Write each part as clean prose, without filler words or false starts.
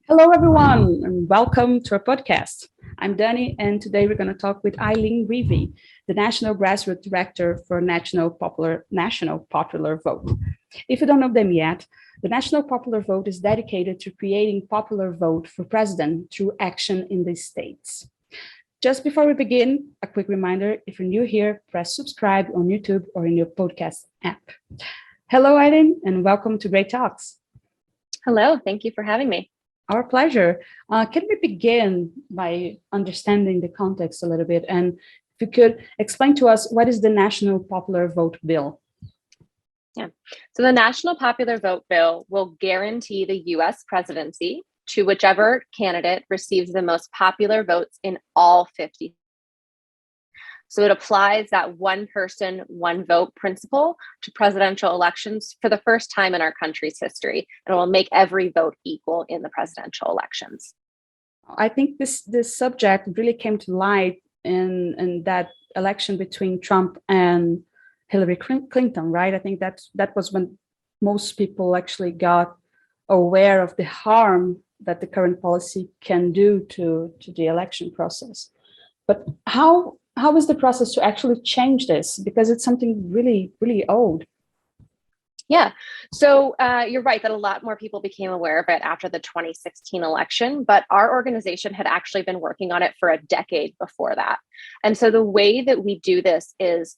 Hello, everyone, and welcome to our podcast. I'm Dani, and today we're going to talk with Eileen Reevy, the National Grassroots Director for National Popular Vote. If you don't know them yet, the National Popular Vote is dedicated to creating popular vote for president through action in the states. Just before we begin, a quick reminder, if you're new here, press subscribe on YouTube or in your podcast app. Hello, Eileen, and welcome to Great Talks. Hello, thank you for having me. Our pleasure. Can we begin by understanding the context a little bit? And if you could explain to us, what is the National Popular Vote Bill? Yeah, so the National Popular Vote Bill will guarantee the US presidency to whichever candidate receives the most popular votes in all 50. So it applies that one person, one vote principle to presidential elections for the first time in our country's history, and it will make every vote equal in the presidential elections. I think this subject really came to light in that election between Trump and Hillary Clinton, right? I think that was when most people actually got aware of the harm that the current policy can do to the election process. But how is the process to actually change this? Because it's something really, really old. Yeah, so you're right that a lot more people became aware of it after the 2016 election, but our organization had actually been working on it for a decade before that. And so the way that we do this is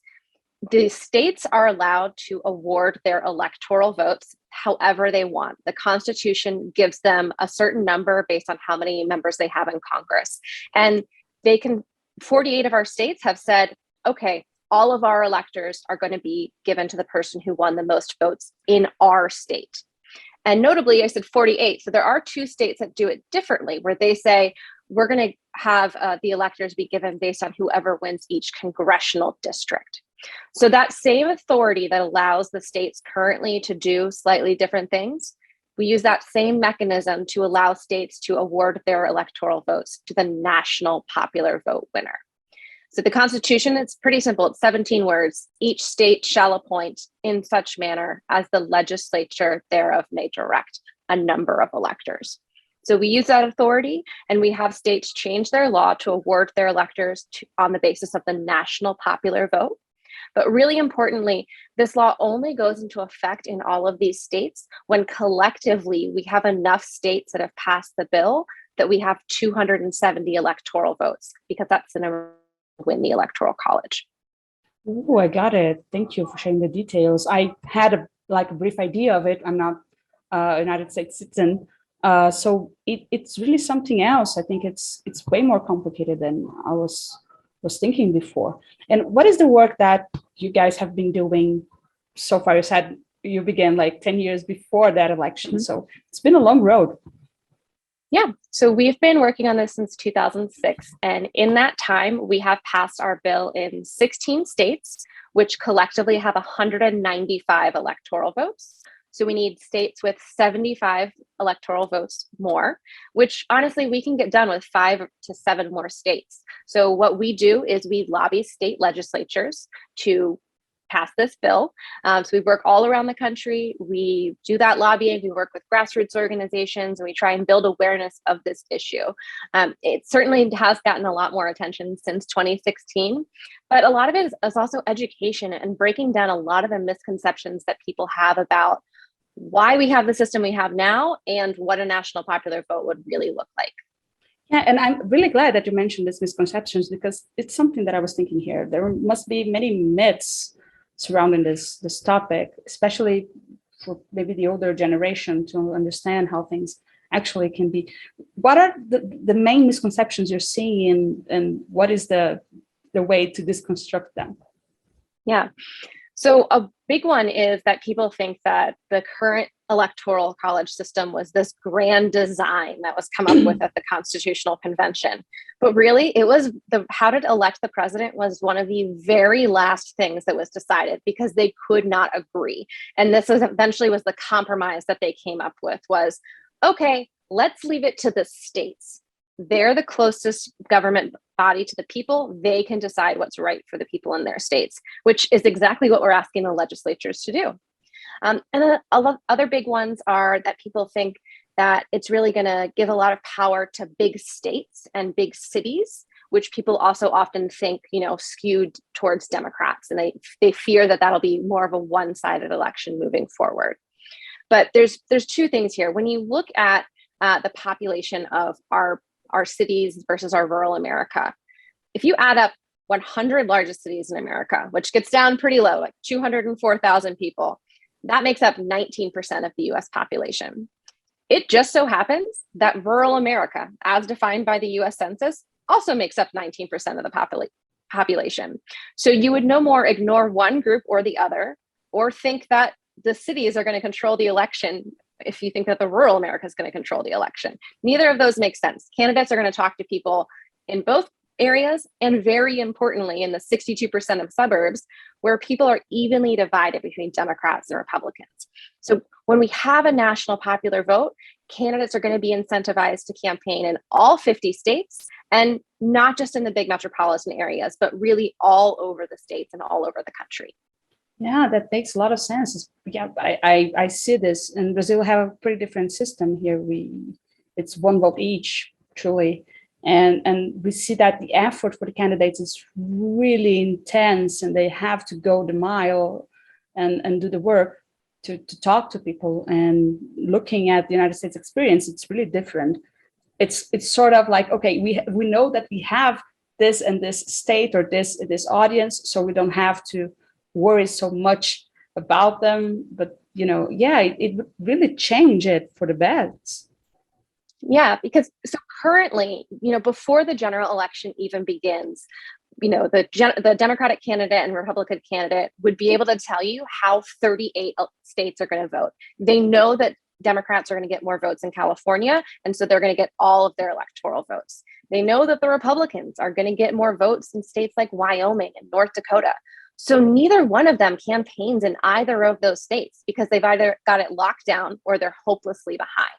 the states are allowed to award their electoral votes however they want. The Constitution gives them a certain number based on how many members they have in Congress. And 48 of our states have said, okay, all of our electors are going to be given to the person who won the most votes in our state. And notably, I said 48. So there are two states that do it differently, where they say, we're going to have the electors be given based on whoever wins each congressional district. So that same authority that allows the states currently to do slightly different things, we use that same mechanism to allow states to award their electoral votes to the national popular vote winner. So the Constitution, it's pretty simple. It's 17 words. Each state shall appoint in such manner as the legislature thereof may direct a number of electors. So we use that authority, and we have states change their law to award their electors on the basis of the national popular vote. But really importantly, this law only goes into effect in all of these states when collectively we have enough states that have passed the bill that we have 270 electoral votes, because that's the number to win the electoral college. Oh, I got it. Thank you for sharing the details. I had a brief idea of it. I'm not a United States citizen, so it's really something else. I think it's way more complicated than I was thinking before. And what is the work that you guys have been doing so far? You said you began like 10 years before that election. Mm-hmm. So it's been a long road. Yeah, so we've been working on this since 2006. And in that time, we have passed our bill in 16 states, which collectively have 195 electoral votes. So we need states with 75 electoral votes more, which honestly, we can get done with 5 to 7 more states. So what we do is we lobby state legislatures to pass this bill. So we work all around the country. We do that lobbying. We work with grassroots organizations, and we try and build awareness of this issue. It certainly has gotten a lot more attention since 2016, but a lot of it is also education and breaking down a lot of the misconceptions that people have about why we have the system we have now and what a national popular vote would really look like. Yeah, and I'm really glad that you mentioned these misconceptions, because it's something that I was thinking here. There must be many myths surrounding this topic, especially for maybe the older generation to understand how things actually can be. What are the main misconceptions you're seeing, and what is the way to deconstruct them? Yeah. So a big one is that people think that the current electoral college system was this grand design that was come up with at the Constitutional Convention. But really, it was how to elect the president was one of the very last things that was decided, because they could not agree. And this was eventually the compromise that they came up with was, okay, let's leave it to the states. They're the closest government body to the people. They can decide what's right for the people in their states, which is exactly what we're asking the legislatures to do. And then other big ones are that people think that it's really going to give a lot of power to big states and big cities, which people also often think, skewed towards Democrats. And they fear that that'll be more of a one-sided election moving forward. But there's two things here. When you look at the population of our cities versus our rural America, if you add up 100 largest cities in America, which gets down pretty low, like 204,000 people, that makes up 19% of the US population. It just so happens that rural America, as defined by the US Census, also makes up 19% of the population. So you would no more ignore one group or the other, or think that the cities are going to control the election if you think that the rural America is going to control the election. Neither of those makes sense. Candidates are going to talk to people in both areas, and very importantly, in the 62% of suburbs where people are evenly divided between Democrats and Republicans. So when we have a national popular vote, candidates are going to be incentivized to campaign in all 50 states, and not just in the big metropolitan areas, but really all over the states and all over the country. Yeah, that makes a lot of sense. Yeah, I see this. In Brazil, have a pretty different system here. It's one vote each, truly. And we see that the effort for the candidates is really intense, and they have to go the mile and do the work to talk to people. And looking at the United States experience, it's really different. It's sort of like, okay, we know that we have this and this state or this audience, so we don't have to worry so much about them. But it would really change it for the best. Yeah, because so currently, before the general election even begins, the Democratic candidate and Republican candidate would be able to tell you how 38 states are going to vote. They know that Democrats are going to get more votes in California, and so they're going to get all of their electoral votes. They know that the Republicans are going to get more votes in states like Wyoming and North Dakota. So neither one of them campaigns in either of those states because they've either got it locked down or they're hopelessly behind.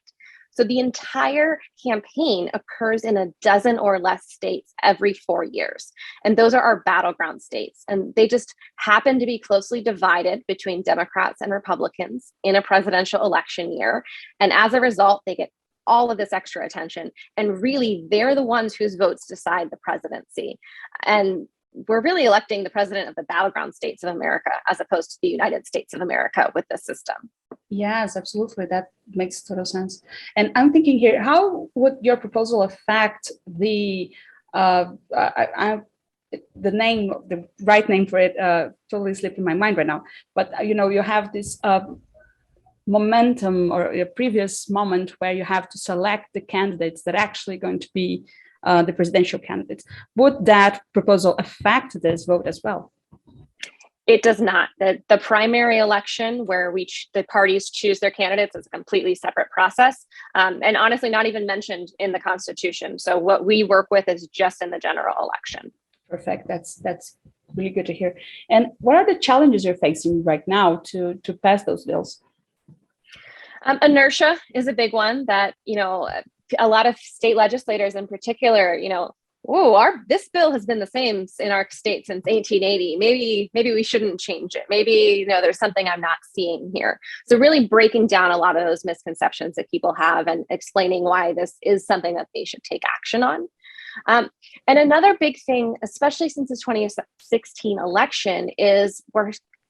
So the entire campaign occurs in a dozen or less states every 4 years. And those are our battleground states. And they just happen to be closely divided between Democrats and Republicans in a presidential election year. And as a result, they get all of this extra attention. And really, they're the ones whose votes decide the presidency. And we're really electing the president of the battleground states of America as opposed to the United States of America with this system. Yes, absolutely. That makes total sense. And I'm thinking here, how would your proposal affect the the right name for it totally slipped in my mind right now. But you have this momentum or a previous moment where you have to select the candidates that are actually going to be the presidential candidates. Would that proposal affect this vote as well? It does not. The primary election where the parties choose their candidates is a completely separate process, and honestly not even mentioned in the Constitution. So what we work with is just in the general election. Perfect. That's really good to hear. And what are the challenges you're facing right now to pass those bills? Inertia is a big one that, a lot of state legislators in particular, this bill has been the same in our state since 1880. Maybe we shouldn't change it. Maybe, there's something I'm not seeing here. So really breaking down a lot of those misconceptions that people have and explaining why this is something that they should take action on. And another big thing, especially since the 2016 election, is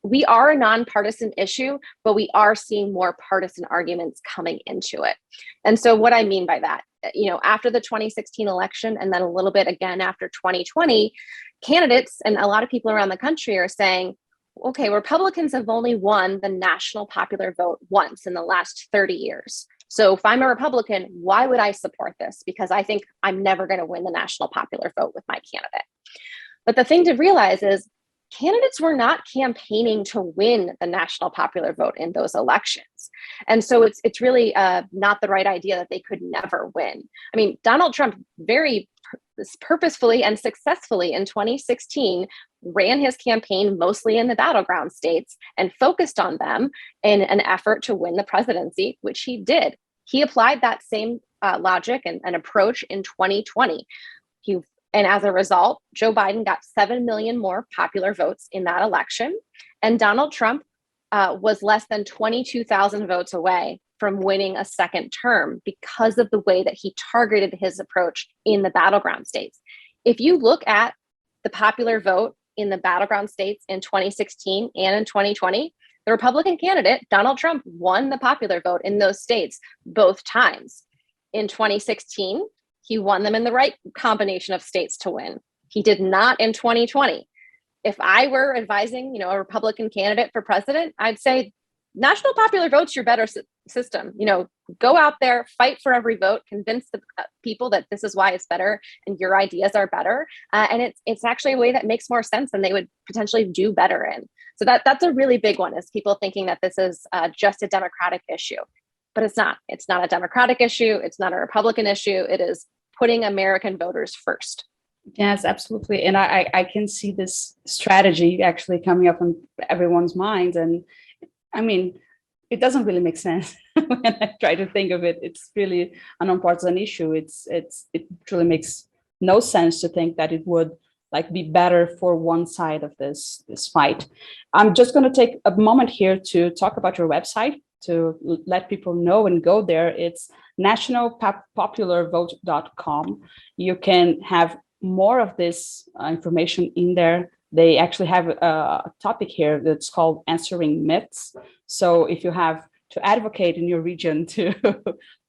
we are a nonpartisan issue, but we are seeing more partisan arguments coming into it. And so what I mean by that, after the 2016 election, and then a little bit again after 2020, candidates and a lot of people around the country are saying, okay, Republicans have only won the national popular vote once in the last 30 years. So if I'm a Republican, why would I support this? Because I think I'm never going to win the national popular vote with my candidate. But the thing to realize is candidates were not campaigning to win the national popular vote in those elections. And so it's really not the right idea that they could never win. I mean, Donald Trump very purposefully and successfully in 2016 ran his campaign mostly in the battleground states and focused on them in an effort to win the presidency, which he did. He applied that same logic and approach in 2020. And as a result, Joe Biden got 7 million more popular votes in that election. And Donald Trump was less than 22,000 votes away from winning a second term because of the way that he targeted his approach in the battleground states. If you look at the popular vote in the battleground states in 2016 and in 2020, the Republican candidate, Donald Trump, won the popular vote in those states both times. In 2016, he won them in the right combination of states to win. He did not in 2020. If I were advising, a Republican candidate for president, I'd say national popular vote's your better system. Go out there, fight for every vote, convince the people that this is why it's better and your ideas are better. And it's actually a way that makes more sense and they would potentially do better in. So that's a really big one, is people thinking that this is just a Democratic issue, but it's not. It's not a Democratic issue. It's not a Republican issue. It is putting American voters first. Yes, absolutely. And I can see this strategy actually coming up in everyone's minds. And I mean, it doesn't really make sense when I try to think of it. It's really an nonpartisan issue. It truly makes no sense to think that it would be better for one side of this fight. I'm just going to take a moment here to talk about your website to let people know and go there. It's nationalpopularvote.com. You can have more of this information in there. They actually have a topic here that's called answering myths. So if you have to advocate in your region to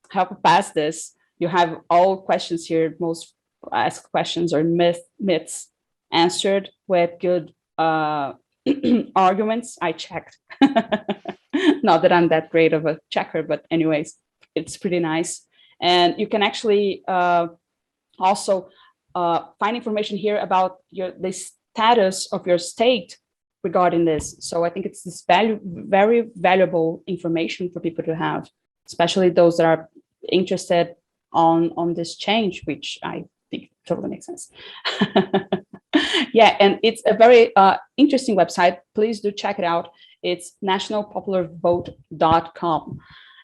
help pass this, you have all questions here, most asked questions or myths answered with good arguments. I checked. Not that I'm that great of a checker, but anyways, it's pretty nice. And you can actually also find information here about the status of your state regarding this. So I think it's this very valuable information for people to have, especially those that are interested on this change, which I think totally makes sense. Yeah, and it's a very interesting website. Please do check it out. It's nationalpopularvote.com.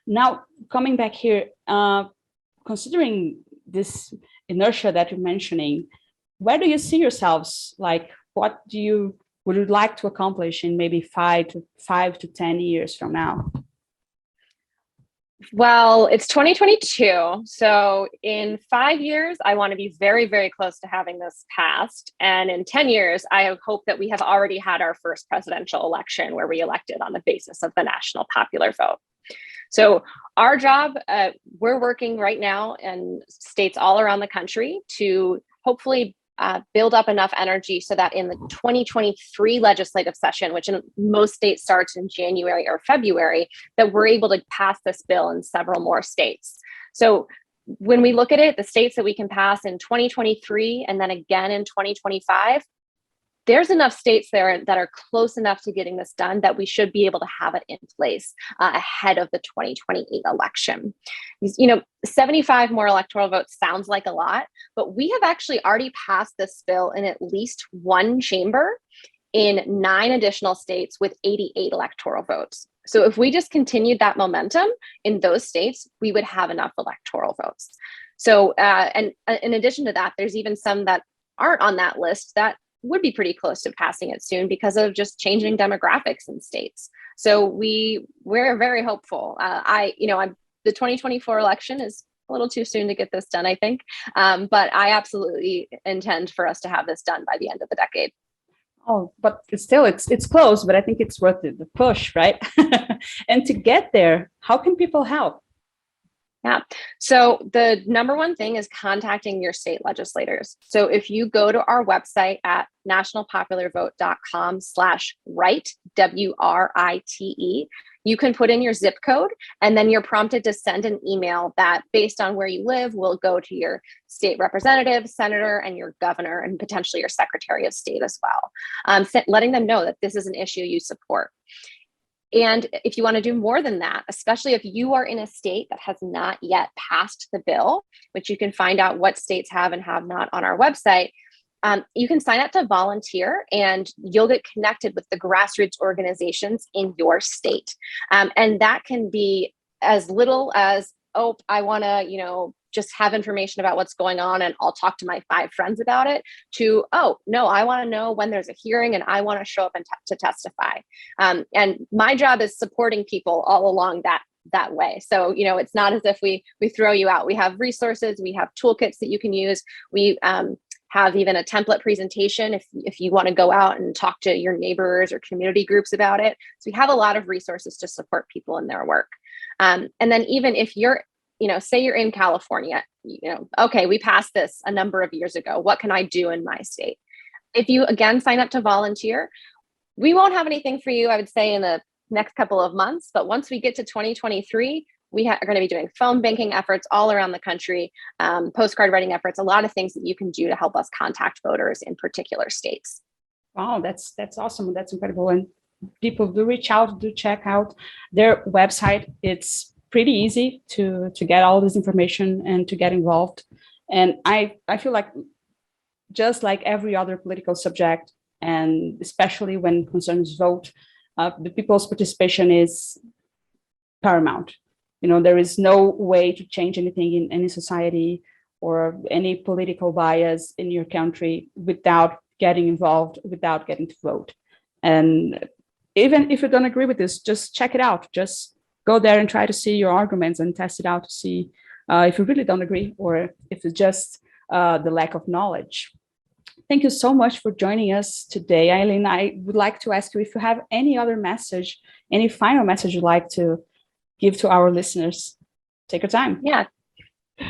Now, coming back here, considering this inertia that you're mentioning, where do you see yourselves? What would you like to accomplish in maybe 5 to 10 years from now? Well, it's 2022. So in 5 years, I want to be very, very close to having this passed. And in 10 years, I hope that we have already had our first presidential election where we elected on the basis of the national popular vote. So our job, we're working right now in states all around the country to hopefully build up enough energy so that in the 2023 legislative session, which in most states starts in January or February, that we're able to pass this bill in several more states. So when we look at it, the states that we can pass in 2023 and then again in 2025, there's enough states there that are close enough to getting this done that we should be able to have it in place ahead of the 2028 election. 75 more electoral votes sounds like a lot, but we have actually already passed this bill in at least one chamber in 9 additional states with 88 electoral votes. So if we just continued that momentum in those states, we would have enough electoral votes. So, and in addition to that, there's even some that aren't on that list that would be pretty close to passing it soon because of just changing demographics in states. So we're very hopeful. The 2024 election is a little too soon to get this done, I think. But I absolutely intend for us to have this done by the end of the decade. Oh, but still, it's close, but I think it's worth the push, right? And to get there, how can people help? Yeah. So the number one thing is contacting your state legislators. So if you go to our website at nationalpopularvote.com/write, WRITE, you can put in your zip code and then you're prompted to send an email that based on where you live will go to your state representative, senator, and your governor, and potentially your secretary of state as well, letting them know that this is an issue you support. And if you want to do more than that, especially if you are in a state that has not yet passed the bill, which you can find out what states have and have not on our website, you can sign up to volunteer and you'll get connected with the grassroots organizations in your state. And that can be as little as, oh, I want to, just have information about what's going on and I'll talk to my 5 friends about it, to, oh, no, I want to know when there's a hearing and I want to show up and to testify. And my job is supporting people all along that that way. So, it's not as if we throw you out. We have resources, we have toolkits that you can use. We have even a template presentation if you want to go out and talk to your neighbors or community groups about it. So we have a lot of resources to support people in their work. And then even if you're, say you're in California, okay, we passed this a number of years ago. What can I do in my state? If you, again, sign up to volunteer, we won't have anything for you, I would say, in the next couple of months. But once we get to 2023, we are going to be doing phone banking efforts all around the country, postcard writing efforts, a lot of things that you can do to help us contact voters in particular states. Wow, that's awesome. That's incredible. And people do reach out, do check out their website. It's pretty easy to get all this information and to get involved. And I feel like, just like every other political subject, and especially when concerns vote, the people's participation is paramount. There is no way to change anything in any society or any political bias in your country without getting involved, without getting to vote. And even if you don't agree with this, just check it out. Just go there and try to see your arguments and test it out to see if you really don't agree, or if it's just the lack of knowledge. Thank you so much for joining us today, Eileen. I would like to ask you if you have any other message, any final message you'd like to give to our listeners. Take your time. Yeah.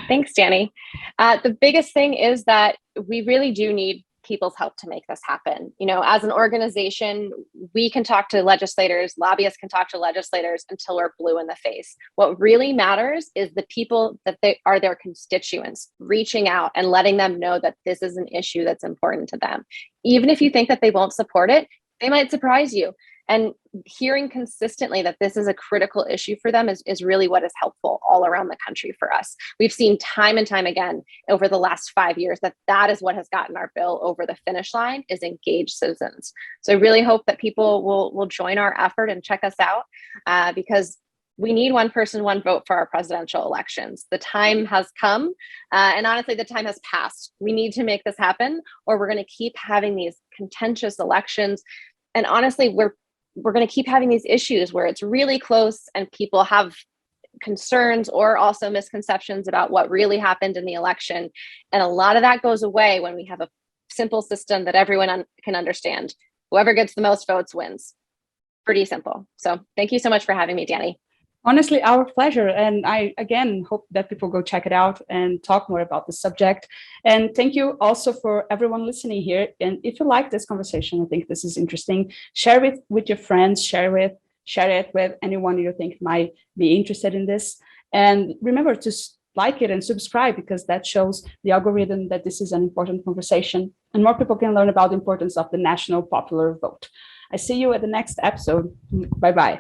Thanks, Danny. The biggest thing is that we really do need people's help to make this happen. As an organization, we can talk to legislators, lobbyists can talk to legislators until we're blue in the face. What really matters is the people that they are their constituents, reaching out and letting them know that this is an issue that's important to them. Even if you think that they won't support it, they might surprise you. And hearing consistently that this is a critical issue for them is really what is helpful all around the country for us. We've seen time and time again over the last 5 years that is what has gotten our bill over the finish line, is engaged citizens. So I really hope that people will join our effort and check us out, because we need one person, one vote for our presidential elections. The time has come, and honestly, the time has passed. We need to make this happen, or we're going to keep having these contentious elections. And honestly, we're going to keep having these issues where it's really close and people have concerns or also misconceptions about what really happened in the election. And a lot of that goes away when we have a simple system that everyone can understand. Whoever gets the most votes wins. Pretty simple. So thank you so much for having me, Danny. Honestly, our pleasure. And I, again, hope that people go check it out and talk more about the subject. And thank you also for everyone listening here. And if you like this conversation, I think this is interesting, share it with your friends, share it with anyone you think might be interested in this. And remember to like it and subscribe, because that shows the algorithm that this is an important conversation and more people can learn about the importance of the national popular vote. I see you at the next episode. Bye-bye.